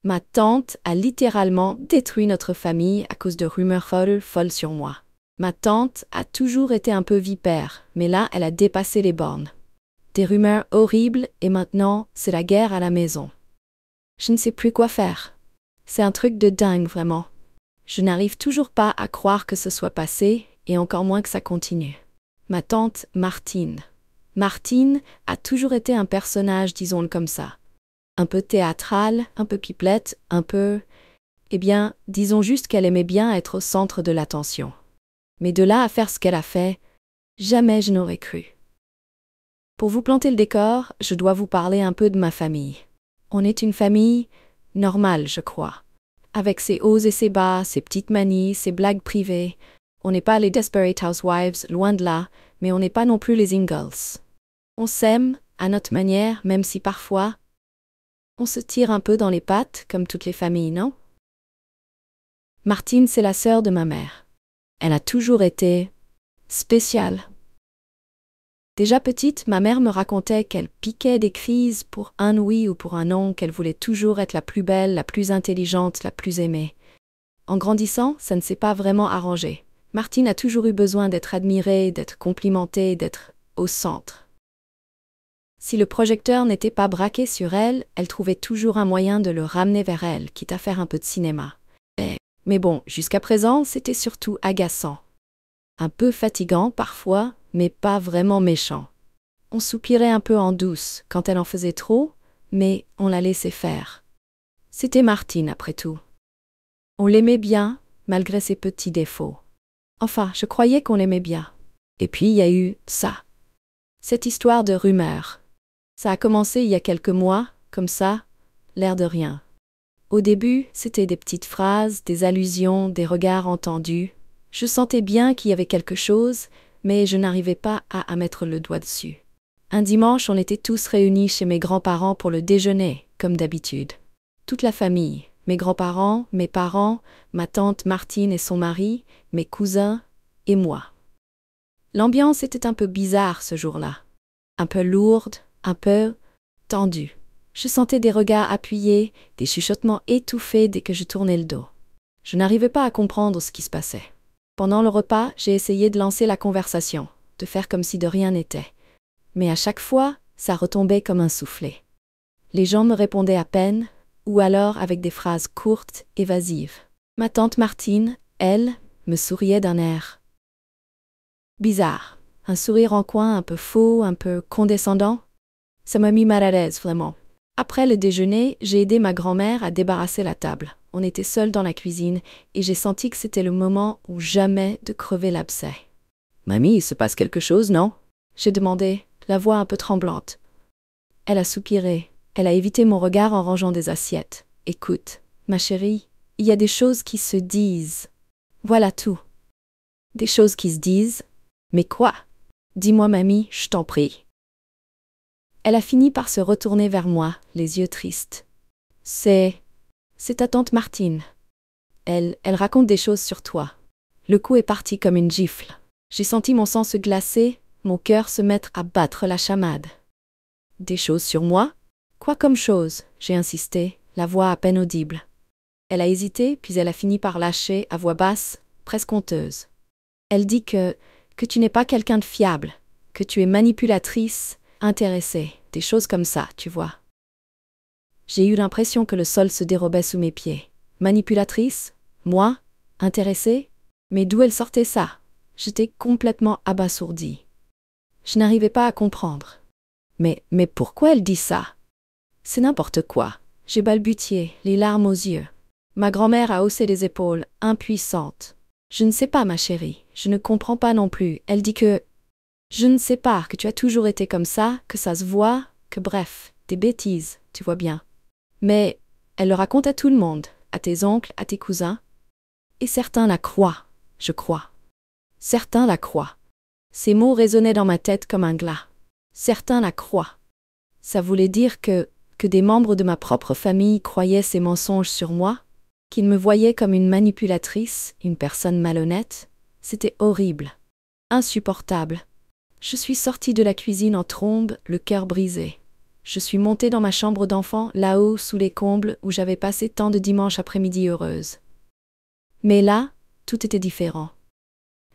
Ma tante a littéralement détruit notre famille à cause de rumeurs folles sur moi. Ma tante a toujours été un peu vipère, mais là, elle a dépassé les bornes. Des rumeurs horribles et maintenant, c'est la guerre à la maison. Je ne sais plus quoi faire. C'est un truc de dingue, vraiment. Je n'arrive toujours pas à croire que ce soit passé, et encore moins que ça continue. Ma tante, Martine. Martine a toujours été un personnage, disons-le comme ça. Un peu théâtrale, un peu pipelette, un peu... Eh bien, disons juste qu'elle aimait bien être au centre de l'attention. Mais de là à faire ce qu'elle a fait, jamais je n'aurais cru. Pour vous planter le décor, je dois vous parler un peu de ma famille. On est une famille normale, je crois. Avec ses hauts et ses bas, ses petites manies, ses blagues privées. On n'est pas les Desperate Housewives, loin de là, mais on n'est pas non plus les Ingalls. On s'aime, à notre manière, même si parfois, on se tire un peu dans les pattes, comme toutes les familles, non? Martine, c'est la sœur de ma mère. Elle a toujours été spéciale. Déjà petite, ma mère me racontait qu'elle piquait des crises pour un oui ou pour un non, qu'elle voulait toujours être la plus belle, la plus intelligente, la plus aimée. En grandissant, ça ne s'est pas vraiment arrangé. Martine a toujours eu besoin d'être admirée, d'être complimentée, d'être au centre. Si le projecteur n'était pas braqué sur elle, elle trouvait toujours un moyen de le ramener vers elle, quitte à faire un peu de cinéma. Mais bon, jusqu'à présent, c'était surtout agaçant. Un peu fatigant parfois, mais pas vraiment méchant. On soupirait un peu en douce quand elle en faisait trop, mais on la laissait faire. C'était Martine après tout. On l'aimait bien, malgré ses petits défauts. Enfin, je croyais qu'on l'aimait bien. Et puis il y a eu ça. Cette histoire de rumeurs. Ça a commencé il y a quelques mois, comme ça, l'air de rien. Au début, c'était des petites phrases, des allusions, des regards entendus. Je sentais bien qu'il y avait quelque chose, mais je n'arrivais pas à mettre le doigt dessus. Un dimanche, on était tous réunis chez mes grands-parents pour le déjeuner, comme d'habitude. Toute la famille, mes grands-parents, mes parents, ma tante Martine et son mari, mes cousins et moi. L'ambiance était un peu bizarre ce jour-là. Un peu lourde, un peu tendue. Je sentais des regards appuyés, des chuchotements étouffés dès que je tournais le dos. Je n'arrivais pas à comprendre ce qui se passait. Pendant le repas, j'ai essayé de lancer la conversation, de faire comme si de rien n'était. Mais à chaque fois, ça retombait comme un soufflet. Les gens me répondaient à peine, ou alors avec des phrases courtes, évasives. Ma tante Martine, elle, me souriait d'un air bizarre. Un sourire en coin un peu faux, un peu condescendant. Ça m'a mis mal à l'aise, vraiment. Après le déjeuner, j'ai aidé ma grand-mère à débarrasser la table. On était seuls dans la cuisine et j'ai senti que c'était le moment où jamais de crever l'abcès. « Mamie, il se passe quelque chose, non ?» J'ai demandé, la voix un peu tremblante. Elle a soupiré. Elle a évité mon regard en rangeant des assiettes. « Écoute, ma chérie, il y a des choses qui se disent. Voilà tout. » « Des choses qui se disent? Mais quoi? Dis-moi, mamie, je t'en prie. » Elle a fini par se retourner vers moi, les yeux tristes. « C'est ta tante Martine. Elle raconte des choses sur toi. » Le coup est parti comme une gifle. J'ai senti mon sang se glacer, mon cœur se mettre à battre la chamade. « Des choses sur moi? Quoi comme chose ?» J'ai insisté, la voix à peine audible. Elle a hésité, puis elle a fini par lâcher, à voix basse, presque honteuse. Elle dit que tu n'es pas quelqu'un de fiable, que tu es manipulatrice, intéressée, des choses comme ça, tu vois. J'ai eu l'impression que le sol se dérobait sous mes pieds. Manipulatrice? Moi? Intéressée? Mais d'où elle sortait ça? J'étais complètement abasourdie. Je n'arrivais pas à comprendre. Mais pourquoi elle dit ça? C'est n'importe quoi. J'ai balbutié, les larmes aux yeux. Ma grand-mère a haussé les épaules, impuissante. Je ne sais pas, ma chérie, je ne comprends pas non plus. Elle dit que... Je ne sais pas, que tu as toujours été comme ça, que ça se voit, que bref, des bêtises, tu vois bien. Mais elle le raconte à tout le monde, à tes oncles, à tes cousins. Et certains la croient, je crois. Certains la croient. Ces mots résonnaient dans ma tête comme un glas. Certains la croient. Ça voulait dire que des membres de ma propre famille croyaient ces mensonges sur moi, qu'ils me voyaient comme une manipulatrice, une personne malhonnête. C'était horrible. Insupportable. Je suis sortie de la cuisine en trombe, le cœur brisé. Je suis montée dans ma chambre d'enfant, là-haut, sous les combles, où j'avais passé tant de dimanches après-midi heureuses. Mais là, tout était différent.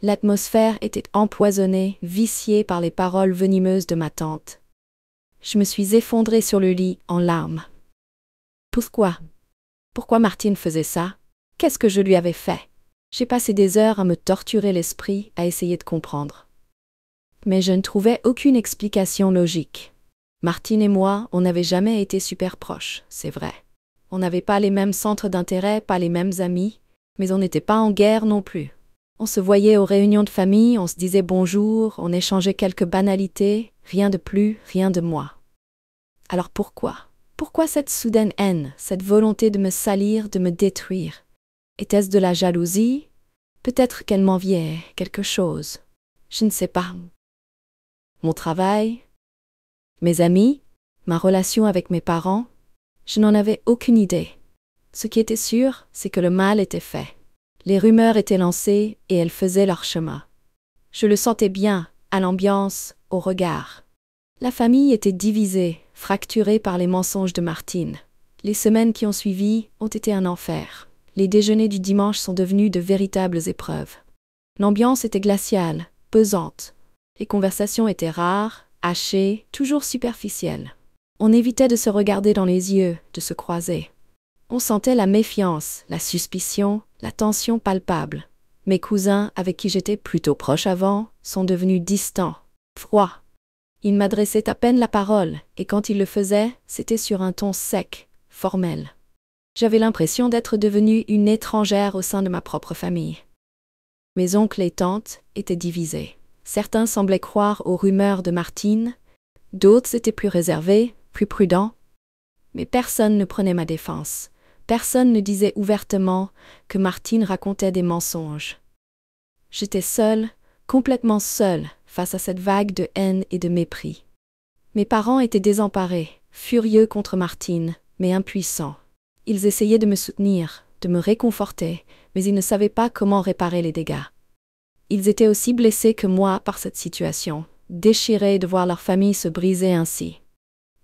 L'atmosphère était empoisonnée, viciée par les paroles venimeuses de ma tante. Je me suis effondrée sur le lit, en larmes. Pourquoi? Pourquoi Martine faisait ça? Qu'est-ce que je lui avais fait? J'ai passé des heures à me torturer l'esprit, à essayer de comprendre. Mais je ne trouvais aucune explication logique. Martine et moi, on n'avait jamais été super proches, c'est vrai. On n'avait pas les mêmes centres d'intérêt, pas les mêmes amis, mais on n'était pas en guerre non plus. On se voyait aux réunions de famille, on se disait bonjour, on échangeait quelques banalités, rien de plus, rien de moins. Alors pourquoi? Pourquoi cette soudaine haine, cette volonté de me salir, de me détruire? Était-ce de la jalousie? Peut-être qu'elle m'enviait quelque chose. Je ne sais pas. Mon travail? Mes amis? Ma relation avec mes parents? Je n'en avais aucune idée. Ce qui était sûr, c'est que le mal était fait. Les rumeurs étaient lancées et elles faisaient leur chemin. Je le sentais bien, à l'ambiance, au regard. La famille était divisée, fracturée par les mensonges de Martine. Les semaines qui ont suivi ont été un enfer. Les déjeuners du dimanche sont devenus de véritables épreuves. L'ambiance était glaciale, pesante. Les conversations étaient rares, hachées, toujours superficielles. On évitait de se regarder dans les yeux, de se croiser. On sentait la méfiance, la suspicion, la tension palpable. Mes cousins, avec qui j'étais plutôt proche avant, sont devenus distants, froids. Ils m'adressaient à peine la parole, et quand ils le faisaient, c'était sur un ton sec, formel. J'avais l'impression d'être devenue une étrangère au sein de ma propre famille. Mes oncles et tantes étaient divisés. Certains semblaient croire aux rumeurs de Martine, d'autres étaient plus réservés, plus prudents. Mais personne ne prenait ma défense. Personne ne disait ouvertement que Martine racontait des mensonges. J'étais seule, complètement seule, face à cette vague de haine et de mépris. Mes parents étaient désemparés, furieux contre Martine, mais impuissants. Ils essayaient de me soutenir, de me réconforter, mais ils ne savaient pas comment réparer les dégâts. Ils étaient aussi blessés que moi par cette situation, déchirés de voir leur famille se briser ainsi.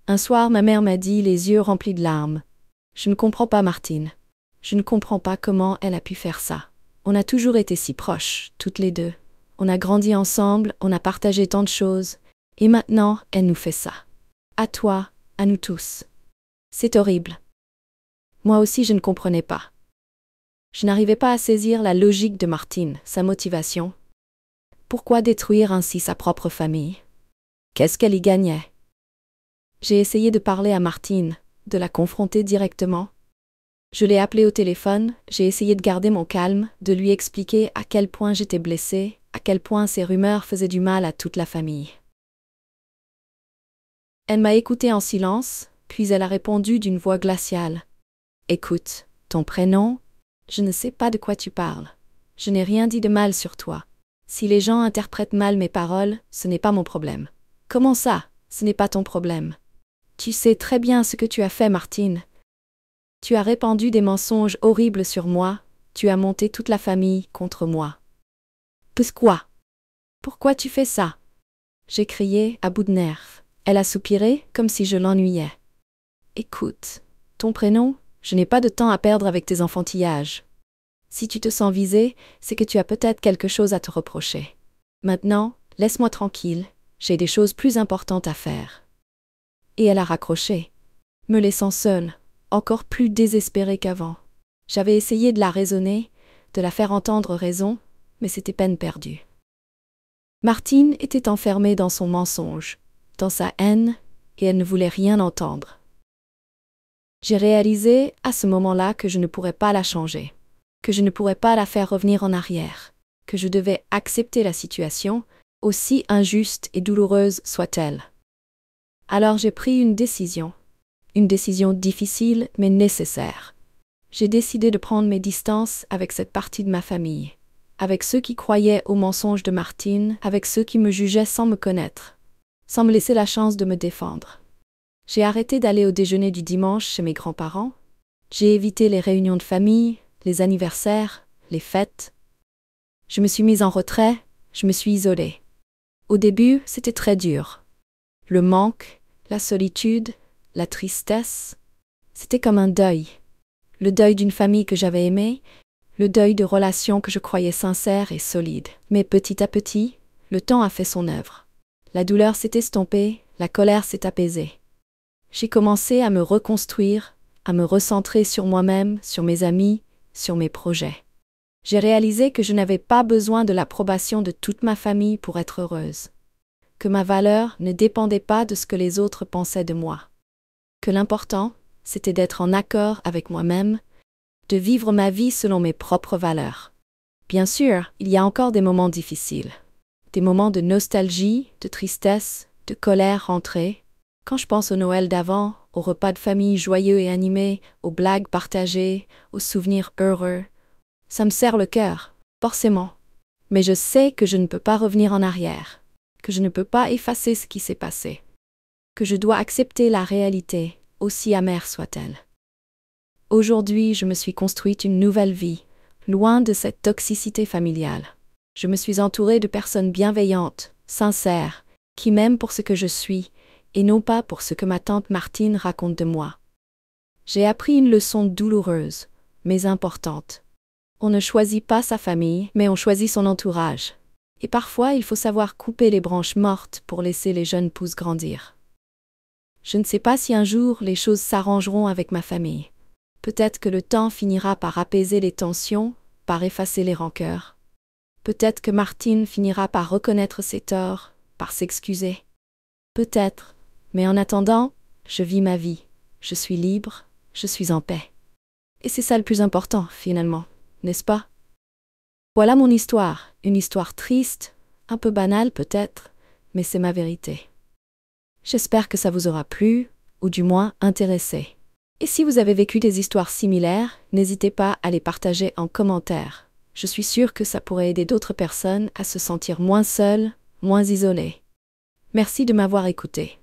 Un soir, ma mère m'a dit, les yeux remplis de larmes: « Je ne comprends pas Martine. Je ne comprends pas comment elle a pu faire ça. On a toujours été si proches, toutes les deux. On a grandi ensemble, on a partagé tant de choses. Et maintenant, elle nous fait ça. À toi, à nous tous. C'est horrible. » Moi aussi, je ne comprenais pas. Je n'arrivais pas à saisir la logique de Martine, sa motivation. Pourquoi détruire ainsi sa propre famille? Qu'est-ce qu'elle y gagnait? J'ai essayé de parler à Martine, de la confronter directement. Je l'ai appelée au téléphone, j'ai essayé de garder mon calme, de lui expliquer à quel point j'étais blessée, à quel point ces rumeurs faisaient du mal à toute la famille. Elle m'a écoutée en silence, puis elle a répondu d'une voix glaciale: « Écoute, ton prénom? Je ne sais pas de quoi tu parles. Je n'ai rien dit de mal sur toi. Si les gens interprètent mal mes paroles, ce n'est pas mon problème. » « Comment ça? Ce n'est pas ton problème. Tu sais très bien ce que tu as fait, Martine. Tu as répandu des mensonges horribles sur moi, tu as monté toute la famille contre moi. Pourquoi? Pourquoi tu fais ça? » J'ai crié à bout de nerfs. Elle a soupiré comme si je l'ennuyais. « Écoute, ton prénom? Je n'ai pas de temps à perdre avec tes enfantillages. Si tu te sens visé, c'est que tu as peut-être quelque chose à te reprocher. Maintenant, laisse-moi tranquille, j'ai des choses plus importantes à faire. » Et elle a raccroché, me laissant seule, encore plus désespérée qu'avant. J'avais essayé de la raisonner, de la faire entendre raison, mais c'était peine perdue. Martine était enfermée dans son mensonge, dans sa haine, et elle ne voulait rien entendre. J'ai réalisé à ce moment-là que je ne pourrais pas la changer, que je ne pourrais pas la faire revenir en arrière, que je devais accepter la situation, aussi injuste et douloureuse soit-elle. Alors j'ai pris une décision difficile mais nécessaire. J'ai décidé de prendre mes distances avec cette partie de ma famille, avec ceux qui croyaient aux mensonges de Martine, avec ceux qui me jugeaient sans me connaître, sans me laisser la chance de me défendre. J'ai arrêté d'aller au déjeuner du dimanche chez mes grands-parents. J'ai évité les réunions de famille, les anniversaires, les fêtes. Je me suis mise en retrait, je me suis isolée. Au début, c'était très dur. Le manque, la solitude, la tristesse. C'était comme un deuil. Le deuil d'une famille que j'avais aimée, le deuil de relations que je croyais sincères et solides. Mais petit à petit, le temps a fait son œuvre. La douleur s'est estompée, la colère s'est apaisée. J'ai commencé à me reconstruire, à me recentrer sur moi-même, sur mes amis, sur mes projets. J'ai réalisé que je n'avais pas besoin de l'approbation de toute ma famille pour être heureuse. Que ma valeur ne dépendait pas de ce que les autres pensaient de moi. Que l'important, c'était d'être en accord avec moi-même, de vivre ma vie selon mes propres valeurs. Bien sûr, il y a encore des moments difficiles. Des moments de nostalgie, de tristesse, de colère rentrée. Quand je pense au Noël d'avant, aux repas de famille joyeux et animés, aux blagues partagées, aux souvenirs heureux, ça me serre le cœur, forcément. Mais je sais que je ne peux pas revenir en arrière, que je ne peux pas effacer ce qui s'est passé, que je dois accepter la réalité, aussi amère soit-elle. Aujourd'hui, je me suis construite une nouvelle vie, loin de cette toxicité familiale. Je me suis entourée de personnes bienveillantes, sincères, qui m'aiment pour ce que je suis, et non pas pour ce que ma tante Martine raconte de moi. J'ai appris une leçon douloureuse, mais importante. On ne choisit pas sa famille, mais on choisit son entourage. Et parfois, il faut savoir couper les branches mortes pour laisser les jeunes pousses grandir. Je ne sais pas si un jour les choses s'arrangeront avec ma famille. Peut-être que le temps finira par apaiser les tensions, par effacer les rancœurs. Peut-être que Martine finira par reconnaître ses torts, par s'excuser. Peut-être, mais en attendant, je vis ma vie. Je suis libre, je suis en paix. Et c'est ça le plus important, finalement, n'est-ce pas? Voilà mon histoire, une histoire triste, un peu banale peut-être, mais c'est ma vérité. J'espère que ça vous aura plu, ou du moins intéressé. Et si vous avez vécu des histoires similaires, n'hésitez pas à les partager en commentaire. Je suis sûre que ça pourrait aider d'autres personnes à se sentir moins seules, moins isolées. Merci de m'avoir écouté.